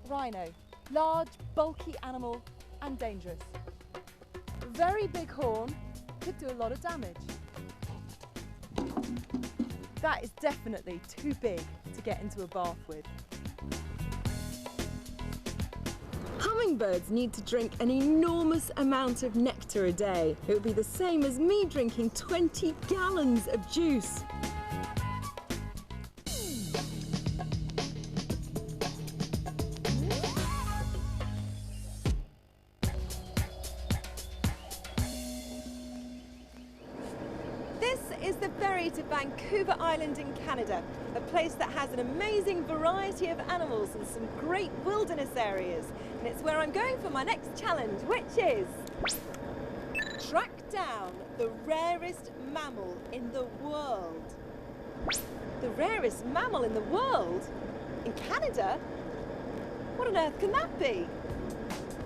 Rhino. Large, bulky animal and dangerous. Very big horn, could do a lot of damage. That is definitely too big to get into a bath with. Hummingbirds need to drink an enormous amount of nectar a day. It would be the same as me drinking 20 gallons of juice. This is the ferry to Vancouver Island in Canada, a place that has an amazing variety of animals and some great wilderness areas. And it's where I'm going for my next challenge, which is track down the rarest mammal in the world. The rarest mammal in the world? In Canada? What on earth can that be?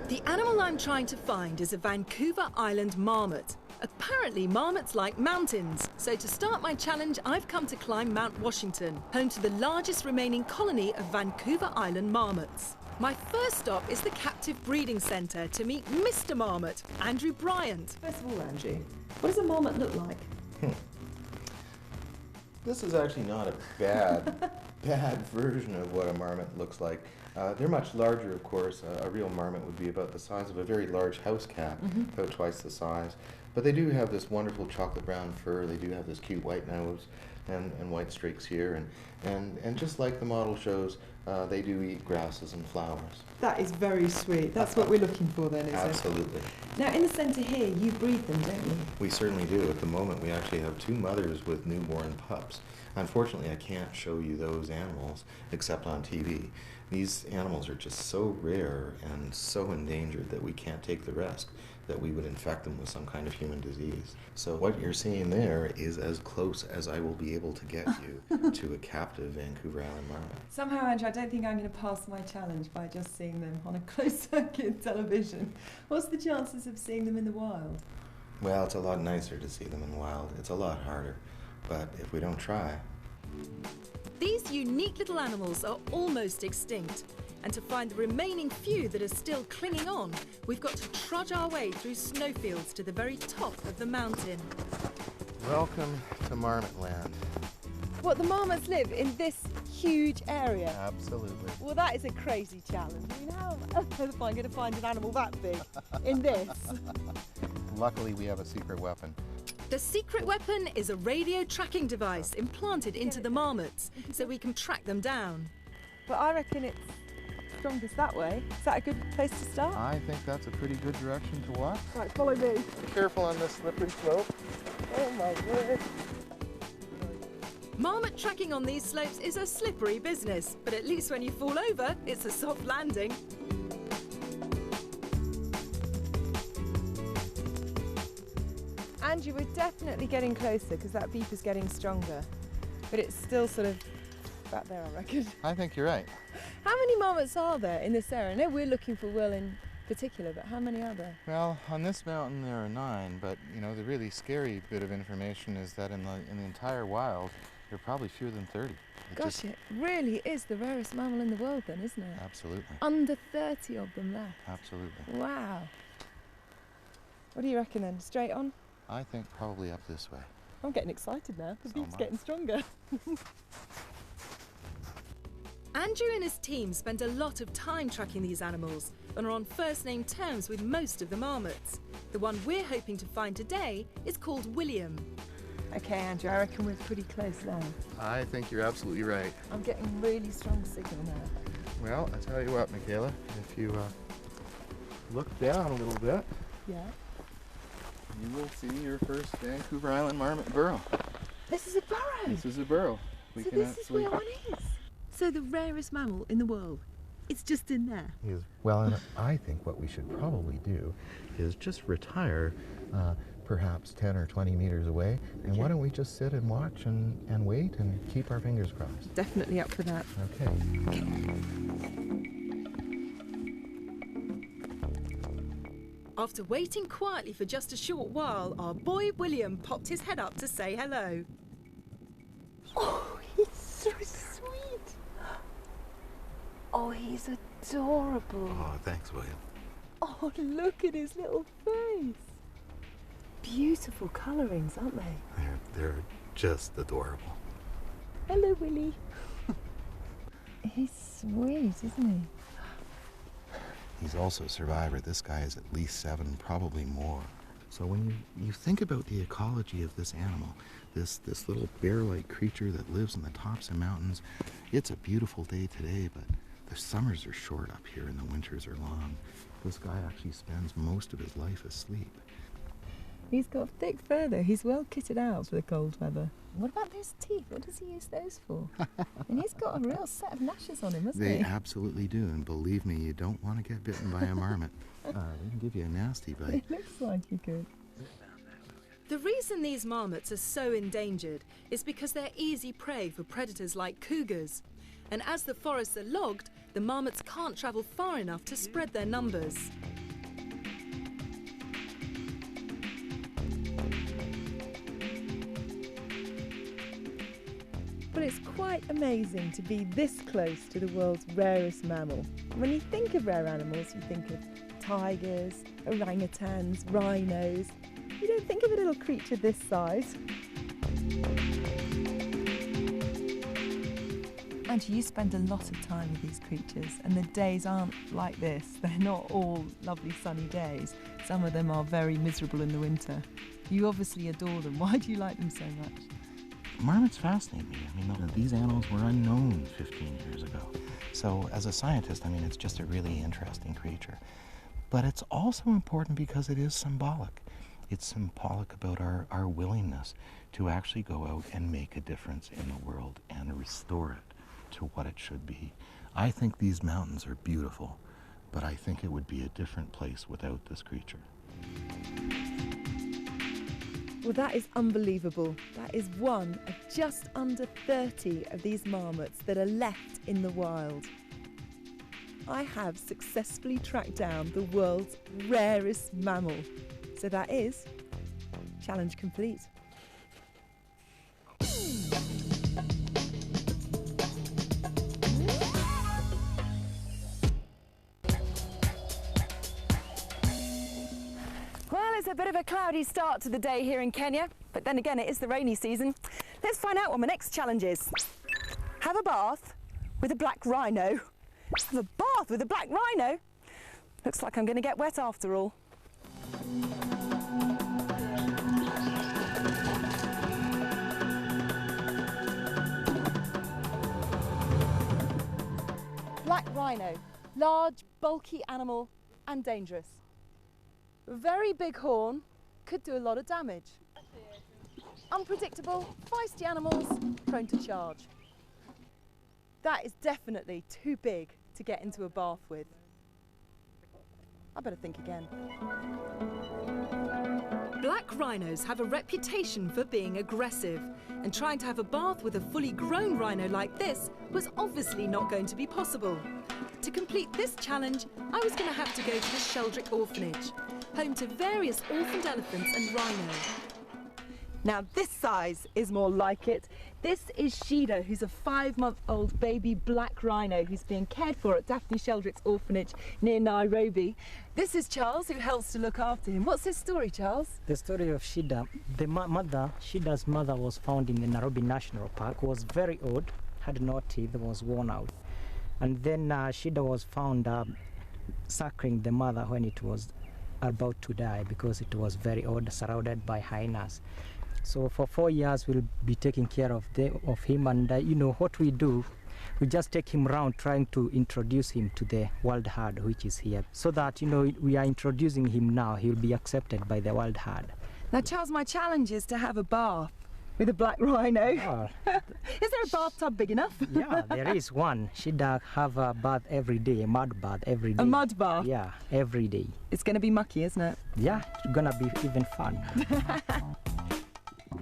The animal I'm trying to find is a Vancouver Island marmot. Apparently marmots like mountains, so to start my challenge I've come to climb Mount Washington, home to the largest remaining colony of Vancouver Island marmots. My first stop is the captive breeding centre to meet Mr. Marmot, Andrew Bryant. First of all, Andrew, what does a marmot look like? This is actually not a bad version of what a marmot looks like. They're much larger, of course. A real marmot would be about the size of a very large house cat, about twice the size. But they do have this wonderful chocolate brown fur. They do have this cute white nose and white streaks here. And just like the model shows, they do eat grasses and flowers. That is very sweet. That's what we're looking for then, is it? Absolutely. Now in the centre here, you breed them, don't you? We certainly do. At the moment, we actually have 2 mothers with newborn pups. Unfortunately, I can't show you those animals except on TV. These animals are just so rare and so endangered that we can't take the risk that we would infect them with some kind of human disease. So what you're seeing there is as close as I will be able to get you to a captive Vancouver Island marmot. Somehow, Andrew, I don't think I'm going to pass my challenge by just seeing them on a closed-circuit television. What's the chances of seeing them in the wild? Well, it's a lot nicer to see them in the wild. It's a lot harder. But if we don't try... These unique little animals are almost extinct. And to find the remaining few that are still clinging on, we've got to trudge our way through snowfields to the very top of the mountain. Welcome to Marmot Land. What, the marmots live in this huge area? Absolutely. Well, that is a crazy challenge. I mean, how on earth am I going to find an animal that big in this? Luckily, we have a secret weapon. The secret weapon is a radio tracking device implanted into the marmots, so we can track them down. But I reckon it's strongest that way. Is that a good place to start? I think that's a pretty good direction to walk. Right, follow me. Be careful on this slippery slope. Oh my word. Marmot tracking on these slopes is a slippery business, but at least when you fall over, it's a soft landing. Andrew, we're definitely getting closer because that beep is getting stronger, but it's still sort of back there, I reckon. I think you're right. How many marmots are there in this area? I know we're looking for Will in particular, but how many are there? Well, on this mountain there are 9, but you know the really scary bit of information is that in the entire wild there are probably fewer than 30. Gosh, it really is the rarest mammal in the world then, isn't it? Absolutely. Under 30 of them left. Absolutely. Wow. What do you reckon then? Straight on? I think probably up this way. I'm getting excited now. The So beep's am I. getting stronger. Andrew and his team spend a lot of time tracking these animals and are on first-name terms with most of the marmots. The one we're hoping to find today is called William. OK, Andrew, I reckon we're pretty close now. I think you're absolutely right. I'm getting really strong signal now. Well, I tell you what, Michaela, if you look down a little bit, Yeah. you will see your first Vancouver Island marmot burrow. This is a burrow! This is a burrow. So this is where one is? So the rarest mammal in the world, it's just in there? Well, and I think what we should probably do is just retire perhaps 10 or 20 meters away, and why don't we just sit and watch and wait and keep our fingers crossed. Definitely up for that. Okay. After waiting quietly for just a short while, our boy William popped his head up to say hello. Oh, he's so sweet. Oh, he's adorable. Oh, thanks, William. Oh, look at his little face. Beautiful colourings, aren't they? They're just adorable. Hello, Willie. He's sweet, isn't he? He's also a survivor. This guy is at least 7, probably more. So when you think about the ecology of this animal, this little bear-like creature that lives in the tops of mountains, it's a beautiful day today, but the summers are short up here and the winters are long. This guy actually spends most of his life asleep. He's got thick fur though. He's well kitted out for the cold weather. What about those teeth? What does he use those for? And he's got a real set of gnashes on him, hasn't he? They absolutely do, and believe me, you don't want to get bitten by a marmot. They can give you a nasty bite. It looks like he could. The reason these marmots are so endangered is because they're easy prey for predators like cougars. And as the forests are logged, the marmots can't travel far enough to spread their numbers. Well, it's quite amazing to be this close to the world's rarest mammal. When you think of rare animals, you think of tigers, orangutans, rhinos. You don't think of a little creature this size. And you spend a lot of time with these creatures, and the days aren't like this. They're not all lovely sunny days. Some of them are very miserable in the winter. You obviously adore them. Why do you like them so much? Marmots fascinate me. I mean, these animals were unknown 15 years ago. So as a scientist, I mean, it's just a really interesting creature. But it's also important because it is symbolic. It's symbolic about our willingness to actually go out and make a difference in the world and restore it to what it should be. I think these mountains are beautiful, but I think it would be a different place without this creature. Well, that is unbelievable. That is one of just under 30 of these marmots that are left in the wild. I have successfully tracked down the world's rarest mammal. So that is challenge complete. Well, it's a bit of a cloudy start to the day here in Kenya, but then again, it is the rainy season. Let's find out what my next challenge is. Have a bath with a black rhino. Have a bath with a black rhino? Looks like I'm going to get wet after all. Black rhino, large, bulky animal and dangerous. Very big horn, could do a lot of damage. Unpredictable, feisty animals, prone to charge. That is definitely too big to get into a bath with. I better think again. Black rhinos have a reputation for being aggressive, and trying to have a bath with a fully grown rhino like this was obviously not going to be possible. To complete this challenge, I was going to have to go to the Sheldrick Orphanage, home to various orphaned elephants and rhino. Now this size is more like it. This is Shida, who's a 5-month-old baby black rhino who's being cared for at Daphne Sheldrick's Orphanage near Nairobi. This is Charles, who helps to look after him. What's his story, Charles? The story of Shida. The Shida's mother was found in the Nairobi National Park, was very old, had no teeth, was worn out. And then Shida was found suckling the mother when it was about to die because it was very old, surrounded by hyenas. So for 4 years we'll be taking care of him, and you know what we do, we just take him around trying to introduce him to the wild herd which is here, so that, you know, we are introducing him now, he'll be accepted by the wild herd. Now Charles, my challenge is to have a bath with a black rhino. Oh. Is there a bathtub big enough? Yeah, there is one. She'd have a bath every day, a mud bath every day. A mud bath? Yeah, every day. It's going to be mucky, isn't it? Yeah, it's gonna be even fun.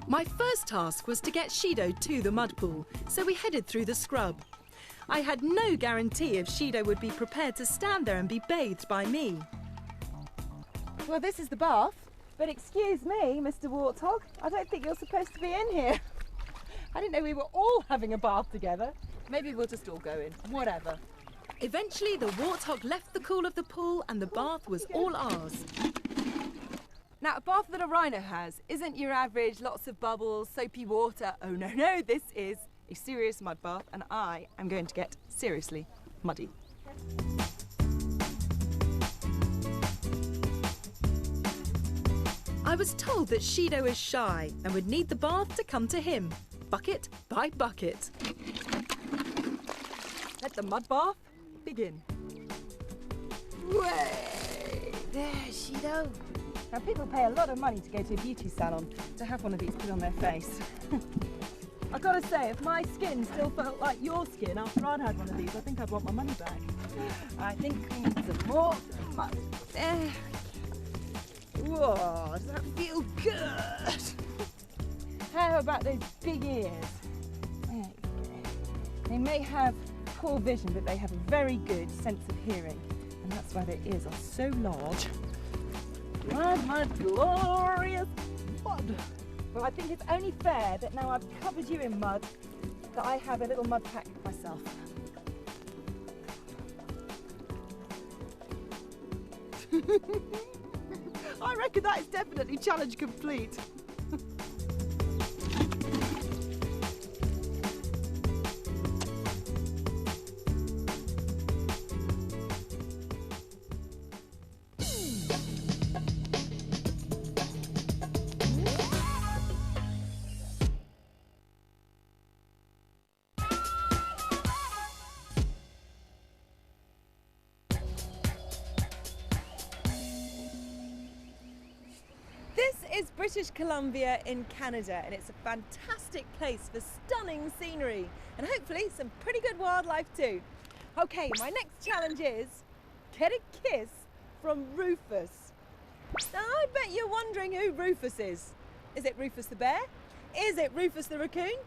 My first task was to get Shido to the mud pool, so we headed through the scrub. I had no guarantee if Shido would be prepared to stand there and be bathed by me. Well, this is the bath, but excuse me, Mr. Warthog, I don't think you're supposed to be in here. I didn't know we were all having a bath together. Maybe we'll just all go in, whatever. Eventually, the warthog left the cool of the pool and the bath was all ours. Now, a bath that a rhino has isn't your average lots of bubbles, soapy water. Oh, no, no, this is a serious mud bath, and I am going to get seriously muddy. I was told that Shido is shy and would need the bath to come to him, bucket by bucket. Let the mud bath begin. Way there, Shido. Now, people pay a lot of money to go to a beauty salon to have one of these put on their face. I've got to say, if my skin still felt like your skin after I'd had one of these, I think I'd want my money back. I think we need some more mud. There. Whoa, does that feel good? How about those big ears? There you go. They may have poor vision, but they have a very good sense of hearing. And that's why their ears are so large. Mud, glorious mud. Well, I think it's only fair that now I've covered you in mud, that I have a little mud pack myself. I reckon that is definitely challenge complete. This is British Columbia in Canada, and it's a fantastic place for stunning scenery and hopefully some pretty good wildlife too. Okay, my next challenge is get a kiss from Rufus. Now, I bet you're wondering who Rufus is. Is it Rufus the bear? Is it Rufus the raccoon?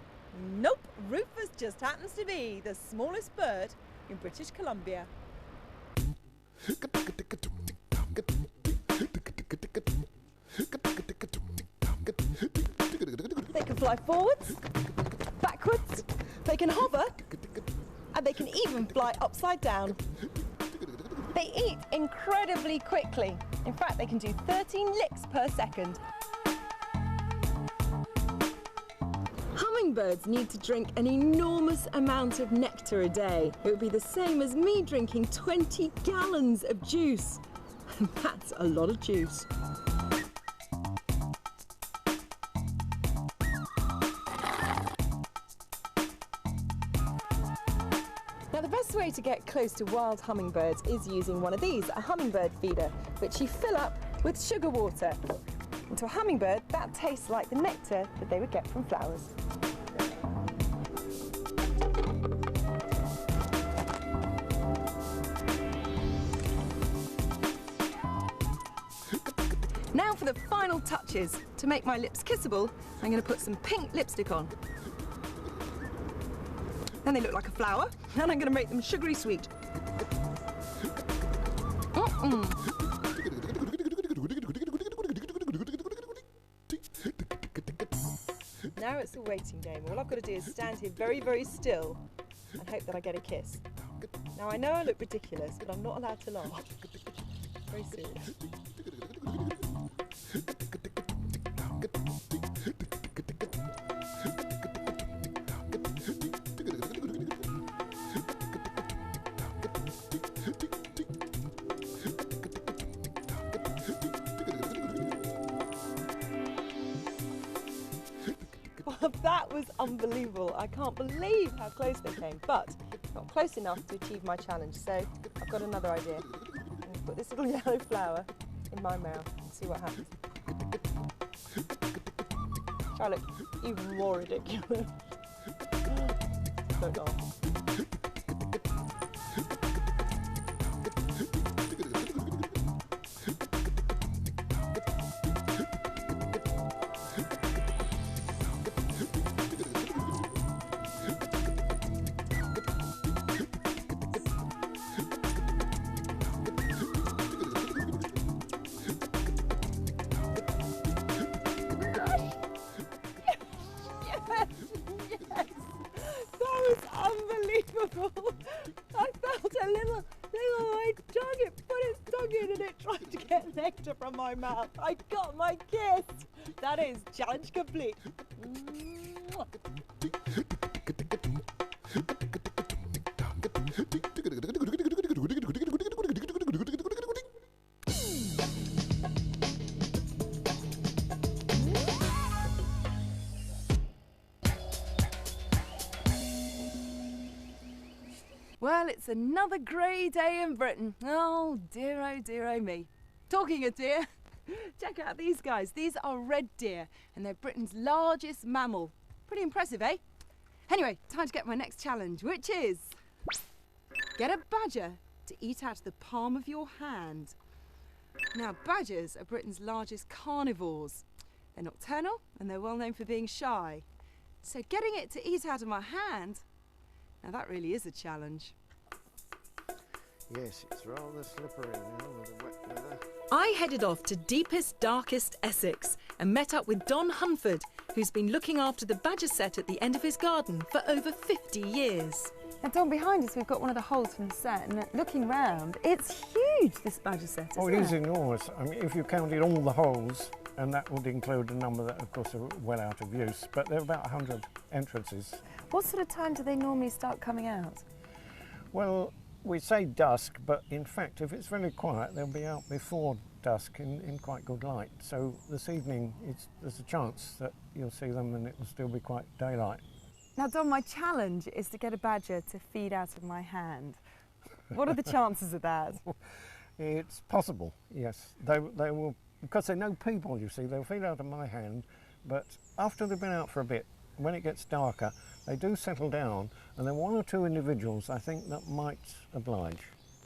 Nope, Rufus just happens to be the smallest bird in British Columbia. They can fly forwards, backwards, they can hover, and they can even fly upside down. They eat incredibly quickly. In fact, they can do 13 licks per second. Hummingbirds need to drink an enormous amount of nectar a day. It would be the same as me drinking 20 gallons of juice. That's a lot of juice. Now, the best way to get close to wild hummingbirds is using one of these, a hummingbird feeder, which you fill up with sugar water. And to a hummingbird, that tastes like the nectar that they would get from flowers. Now for the final touches. To make my lips kissable, I'm going to put some pink lipstick on. Then they look like a flower, and I'm going to make them sugary sweet. Now it's a waiting game. All I've got to do is stand here very, very still and hope that I get a kiss. Now, I know I look ridiculous, but I'm not allowed to laugh. Very serious. Well, that was unbelievable. I can't believe how close they came, but not close enough to achieve my challenge. So I've got another idea. I'm going to put this little yellow flower in my mouth and see what happens. Try to look even more ridiculous. Don't laugh. my mouth. I got my kiss. That is challenge complete. Mwah. Well, it's another grey day in Britain. Oh dear, me. Talking of deer, check out these guys. These are red deer, and they're Britain's largest mammal. Pretty impressive, eh? Anyway, time to get my next challenge, which is get a badger to eat out of the palm of your hand. Now, badgers are Britain's largest carnivores. They're nocturnal, and they're well known for being shy. So getting it to eat out of my hand, now that really is a challenge. Yes, it's rather slippery now with the wet weather. I headed off to deepest, darkest Essex and met up with Don Hunford, who's been looking after the badger set at the end of his garden for over 50 years. Now, Don, behind us we've got one of the holes from the set, and looking round, it's huge, this badger set, isn't it is enormous. I mean, if you counted all the holes, and that would include a number that, of course, are well out of use, but there are about 100 entrances. What sort of time do they normally start coming out? Well, we say dusk, but in fact, if it's very quiet, they'll be out before dusk in quite good light. So this evening, there's a chance that you'll see them and it'll still be quite daylight. Now, Don, my challenge is to get a badger to feed out of my hand. What are the chances of that? It's possible, yes. They will, because they know people, you see, they'll feed out of my hand, but after they've been out for a bit, when it gets darker, they do settle down, and there are one or two individuals, I think, that might oblige.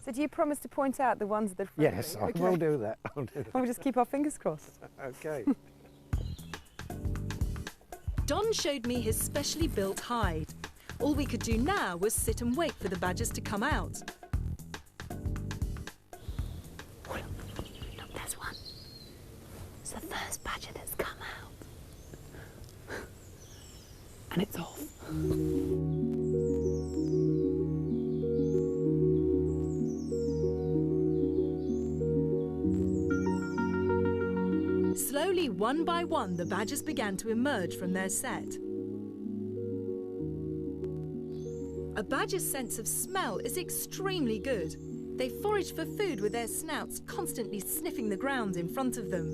So do you promise to point out the ones that are friendly? Yes, I will do that. I'll do that. We'll just keep our fingers crossed. Okay. Don showed me his specially built hide. All we could do now was sit and wait for the badgers to come out. Look, there's one. It's the first badger that's come out. And it's off. Slowly, one by one, the badgers began to emerge from their set. A badger's sense of smell is extremely good. They forage for food with their snouts constantly sniffing the ground in front of them.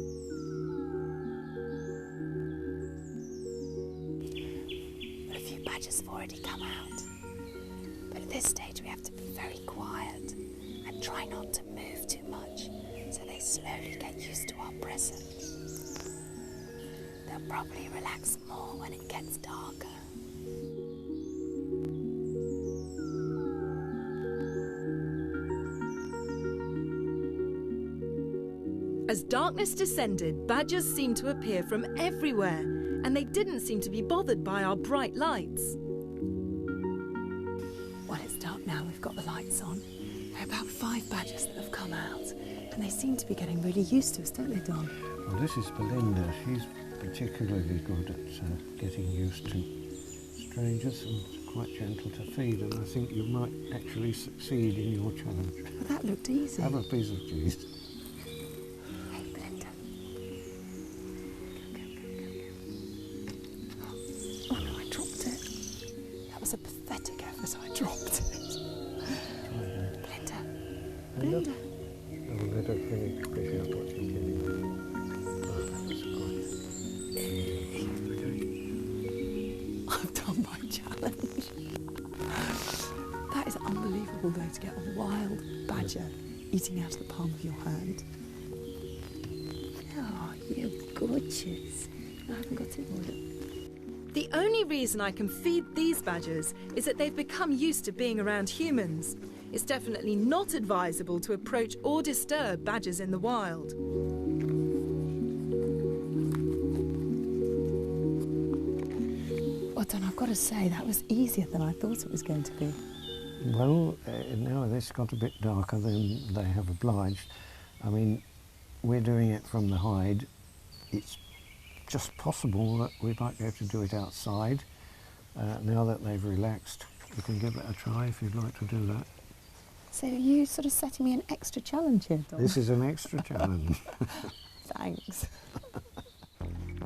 But a few badgers have already come out. But at this stage we have to be very quiet and try not to move too much so they slowly get used to our presence. They'll probably relax more when it gets darker. As darkness descended, badgers seemed to appear from everywhere, and they didn't seem to be bothered by our bright lights. Well, it's dark now, we've got the lights on. There are about 5 badgers that have come out, and they seem to be getting really used to us, don't they, Don? Well, this is Belinda. She's particularly good at getting used to strangers and quite gentle to feed, and I think you might actually succeed in your challenge. Well, that looked easy. Have a piece of cheese. Hey, Belinda. Oh no, I dropped it. That was a pathetic effort, I dropped it. Belinda. Belinda. A bit of fish out what you're getting. Oh, that was quite... I've done my challenge. That is unbelievable though, to get a wild badger eating out of the palm of your hand. Oh, you're gorgeous. I haven't got it all. The only reason I can feed these badgers is that they've become used to being around humans. It's definitely not advisable to approach or disturb badgers in the wild. Well, Don, I've got to say, that was easier than I thought it was going to be. Well, now this got a bit darker than they have obliged. I mean, we're doing it from the hide. It's just possible that we might be able to do it outside. Now that they've relaxed, we can give it a try if you'd like to do that. So are you sort of setting me an extra challenge here, Don? This is an extra challenge. Thanks.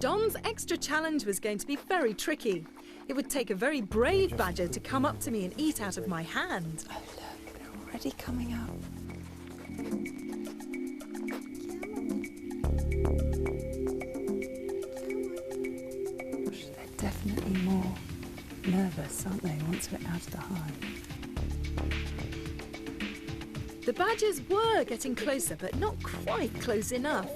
Dom's extra challenge was going to be very tricky. It would take a very brave badger to come up to me and eat out of my hand. Oh look, they're already coming up. Gosh, they're definitely more nervous, aren't they, once we're out of the hive? The badgers were getting closer, but not quite close enough.